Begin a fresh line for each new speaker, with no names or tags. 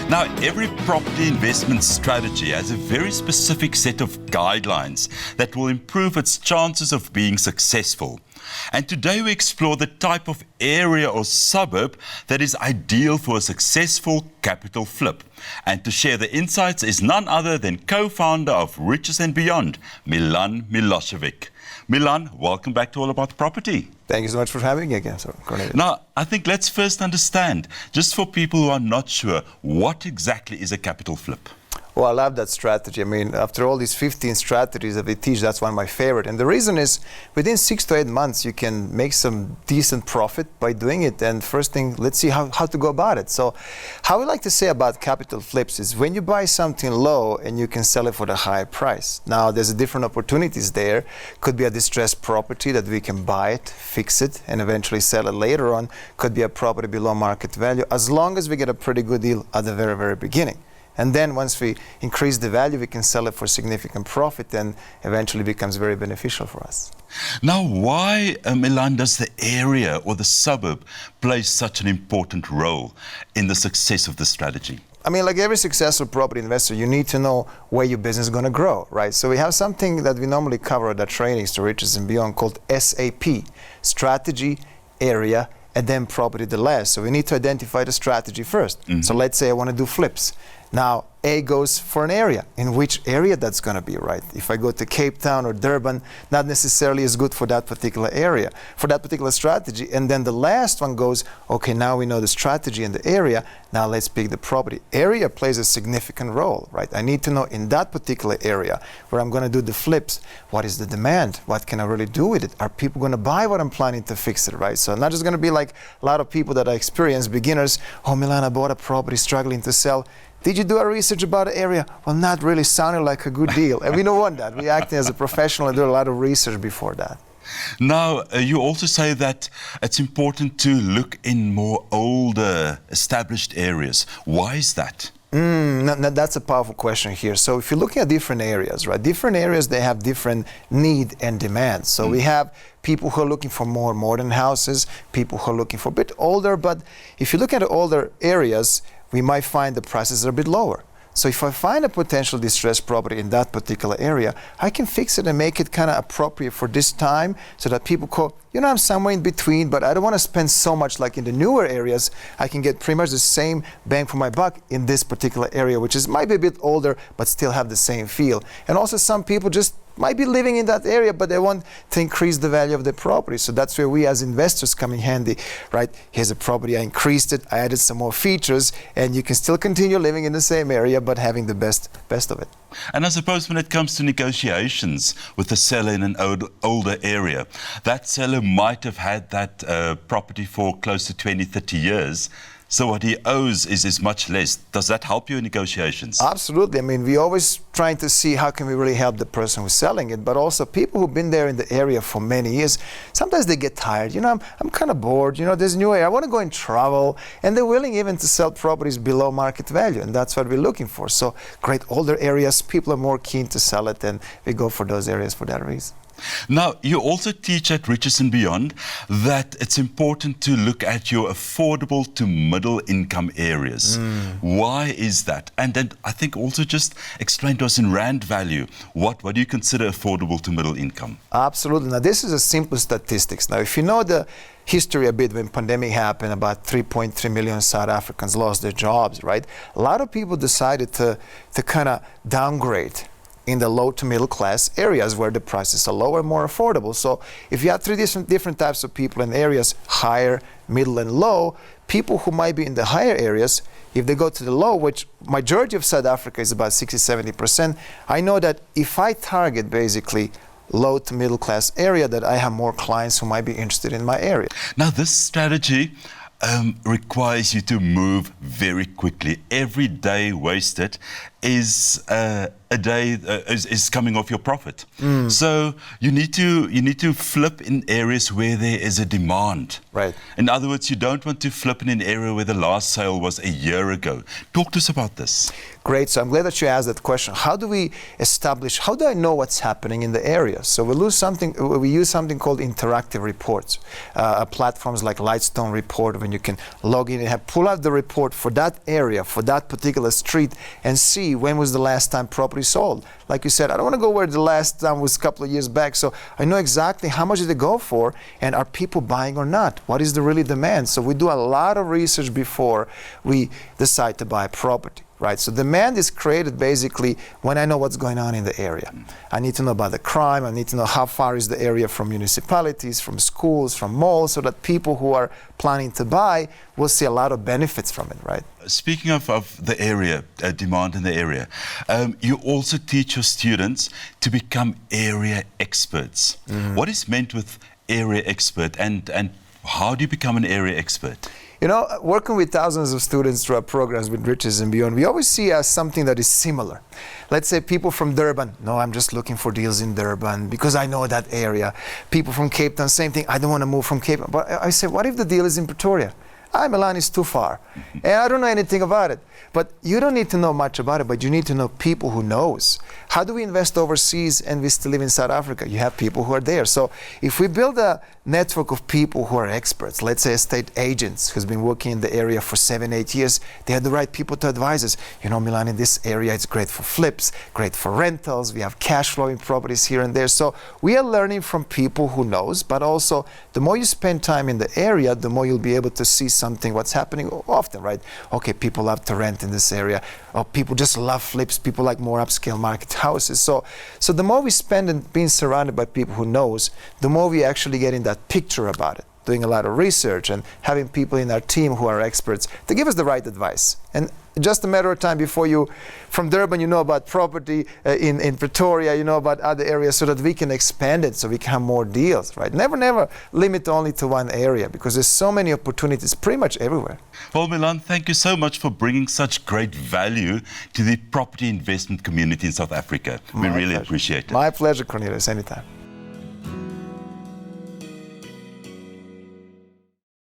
Now, every property investment strategy has a very specific set of guidelines that will improve its chances of being successful. And today we explore the type of area or suburb that is ideal for a successful capital flip. And to share the insights is none other than co-founder of Riches and Beyond, Milan Milosevic. Milan, welcome back to All About Property.
Thank you so much for having me again, sir. Cornelius.
Now, I think let's first understand, just for people who are not sure, what exactly is a capital flip?
Well, I love that strategy. I mean, after all these 15 strategies that we teach, that's one of my favorite. And the reason is, within 6 to 8 months, you can make some decent profit by doing it. And first thing, let's see how to go about it. So how we like to say about capital flips is when you buy something low and you can sell it for the high price. Now, there's different opportunities there. Could be a distressed property that we can buy it, fix it, and eventually sell it later on. Could be a property below market value, as long as we get a pretty good deal at the very, very beginning. And then once we increase the value, we can sell it for significant profit and eventually becomes very beneficial for us.
Now, why, Milan, does the area or the suburb play such an important role in the success of the strategy?
I mean, like every successful property investor, you need to know where your business is going to grow, right? So we have something that we normally cover at our trainings to Riches and Beyond called SAP, strategy, area, and then property the last. So we need to identify the strategy first. So let's say I want to do flips. Now, A goes for an area. In which area that's going to be, right? If I go to Cape Town or Durban, not necessarily is good for that particular area, for that particular strategy. And then the last one goes, okay, now we know the strategy and the area, now let's pick the property. Area plays a significant role, right? I need to know in that particular area where I'm going to do the flips, what is the demand? What can I really do with it? Are people going to buy what I'm planning to fix it, right? So I'm not just going to be like a lot of people that I experience, beginners, oh, Milan, I bought a property struggling to sell. Did you do a research about the area? Well, not really. Sounded like a good deal. And we don't want that. We acting as a professional and do a lot of research before that.
Now, you also say that it's important to look in more older, established areas. Why is that?
That's a powerful question here. So if you're looking at different areas, right? Different areas, they have different need and demand. So we have people who are looking for more modern houses, people who are looking for a bit older. But if you look at the older areas, we might find the prices are a bit lower. So if I find a potential distressed property in that particular area, I can fix it and make it kind of appropriate for this time so that people go, you know, I'm somewhere in between, but I don't want to spend so much like in the newer areas. I can get pretty much the same bang for my buck in this particular area, which is might be a bit older, but still have the same feel. And also some people just might be living in that area, but they want to increase the value of the property. So that's where we as investors come in handy, right? Here's a property, I increased it, I added some more features, and you can still continue living in the same area, but having the best of it.
And I suppose when it comes to negotiations with the seller in an older area, that seller might have had that property for close to 20, 30 years. So what he owes is much less. Does that help you in negotiations?
Absolutely. I mean, we always trying to see how can we really help the person who's selling it, but also people who've been there in the area for many years, sometimes they get tired. You know, I'm kind of bored. You know, there's a new area. I want to go and travel. And they're willing even to sell properties below market value. And that's what we're looking for. So great older areas, people are more keen to sell it, and we go for those areas for that reason.
Now, you also teach at Riches and Beyond that it's important to look at your affordable to middle income areas. Why is that? And then I think also just explain to us in rand value, what do you consider affordable to middle income?
Absolutely. Now, this is a simple statistics. Now, if you know the history a bit, when pandemic happened, about 3.3 million South Africans lost their jobs, right? A lot of people decided to kind of downgrade in the low to middle class areas where the prices are lower, more affordable. So if you have three different types of people in areas, higher, middle, and low, people who might be in the higher areas, if they go to the low, which majority of South Africa is about 60-70%, I know that if I target basically low to middle class area, that I have more clients who might be interested in my area.
Now this strategy requires you to move very quickly. Every day wasted is a day is coming off your profit. So you need to flip in areas where there is a demand.
Right.
In other words, you don't want to flip in an area where the last sale was a year ago. Talk to us about this.
Great. So I'm glad that you asked that question. How do we establish, how do I know what's happening in the area? So we use something called interactive reports. Platforms like Lightstone Report, when you can log in and pull out the report for that area, for that particular street, and see when was the last time property sold. Like you said, I don't want to go where the last time was a couple of years back, so I know exactly how much did they go for, and are people buying or not? What is the really demand? So we do a lot of research before we decide to buy a property. Right, so demand is created basically when I know what's going on in the area. I need to know about the crime, I need to know how far is the area from municipalities, from schools, from malls, so that people who are planning to buy will see a lot of benefits from it, right?
Speaking of the area, demand in the area, you also teach your students to become area experts. What is meant with area expert, and how do you become an area expert?
You know, working with thousands of students through our programs with Riches and Beyond, we always see as something that is similar. Let's say people from Durban, no, I'm just looking for deals in Durban because I know that area. People from Cape Town, same thing, I don't want to move from Cape Town. But I say, what if the deal is in Pretoria? Milan is too far, and I don't know anything about it. But you don't need to know much about it, but you need to know people who knows. How do we invest overseas and we still live in South Africa? You have people who are there. So if we build a network of people who are experts, let's say estate agents who's been working in the area for 7-8 years, they are the right people to advise us. You know, Milan, in this area, it's great for flips, great for rentals. We have cash flowing properties here and there. So we are learning from people who knows, but also the more you spend time in the area, the more you'll be able to see something, what's happening often, right? Okay, people love to rent in this area. Or people just love flips. People like more upscale market houses. So the more we spend in being surrounded by people who knows, the more we actually get in that picture about it, doing a lot of research and having people in our team who are experts to give us the right advice. And just a matter of time before you, from Durban, you know about property, in Pretoria, you know about other areas, so that we can expand it, so we can have more deals, right? Never limit only to one area, because there's so many opportunities pretty much everywhere.
Well, Milan, thank you so much for bringing such great value to the property investment community in South Africa. We really appreciate it.
My pleasure, Cornelius, anytime.